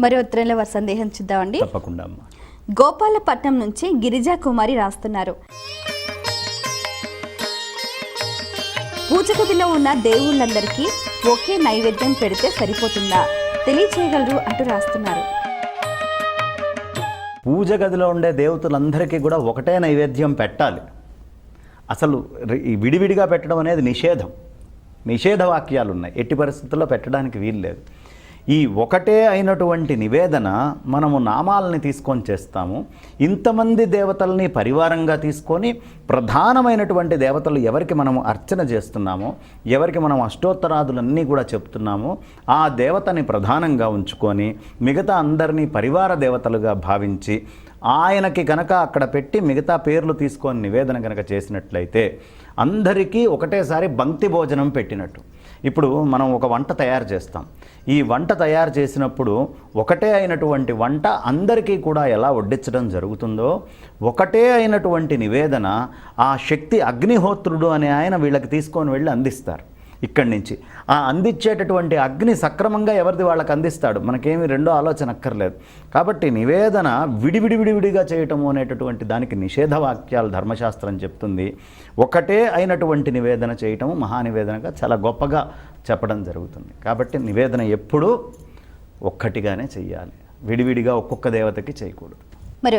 మరి ఉత్తరంలో వారి సందేహం చూద్దామండి. తప్పకుండా అమ్మ. గోపాలపట్నం నుంచి గిరిజా కుమారి రాస్తున్నారు. పూజ గదిలో ఉన్న దేవుళ్ళందరికీ ఒకే నైవేద్యం పెడితే సరిపోతుందా తెలియచేయగలరు అంటూ రాస్తున్నారు. పూజ గదిలో ఉండే దేవతలందరికీ కూడా ఒకటే నైవేద్యం పెట్టాలి. అసలు విడివిడిగా పెట్టడం అనేది నిషేధ వాక్యాలు ఉన్నాయి. ఎట్టి పరిస్థితుల్లో పెట్టడానికి వీలు లేదు. ఈ ఒకటే అయినటువంటి నివేదన మనము నామాలని తీసుకొని చేస్తాము. ఇంతమంది దేవతల్ని పరివారంగా తీసుకొని ప్రధానమైనటువంటి దేవతలు ఎవరికి మనము అర్చన చేస్తున్నామో, ఎవరికి మనం అష్టోత్తరాదులన్నీ కూడా చెప్తున్నామో ఆ దేవతని ప్రధానంగా ఉంచుకొని మిగతా అందరినీ పరివార దేవతలుగా భావించి ఆయనకి కనుక అక్కడ పెట్టి మిగతా పేర్లు తీసుకొని నివేదన కనుక చేసినట్లయితే అందరికీ ఒకటేసారి బంక్తి భోజనం పెట్టినట్టు. ఇప్పుడు మనం ఒక వంట తయారు చేస్తాం. ఈ వంట తయారు చేసినప్పుడు ఒకటే అయినటువంటి వంట అందరికీ కూడా ఎలా వడ్డించడం జరుగుతుందో, ఒకటే అయినటువంటి నివేదన ఆ శక్తి అగ్నిహోత్రుడు అనే ఆయన వీళ్ళకి తీసుకొని వెళ్ళి అందిస్తారు. ఇక్కడి నుంచి ఆ అందించేటటువంటి అగ్ని సక్రమంగా ఎవరిది వాళ్ళకి అందిస్తాడు. మనకేమీ రెండో ఆలోచన అక్కర్లేదు. కాబట్టి నివేదన విడివిడిగా చేయటము అనేటటువంటి దానికి నిషేధవాక్యాలు ధర్మశాస్త్రం చెప్తుంది. ఒకటే అయినటువంటి నివేదన చేయటము మహానివేదనగా చాలా గొప్పగా చెప్పడం జరుగుతుంది. కాబట్టి నివేదన ఎప్పుడూ ఒక్కటిగానే చెయ్యాలి, విడివిడిగా ఒక్కొక్క దేవతకి చేయకూడదు. మరి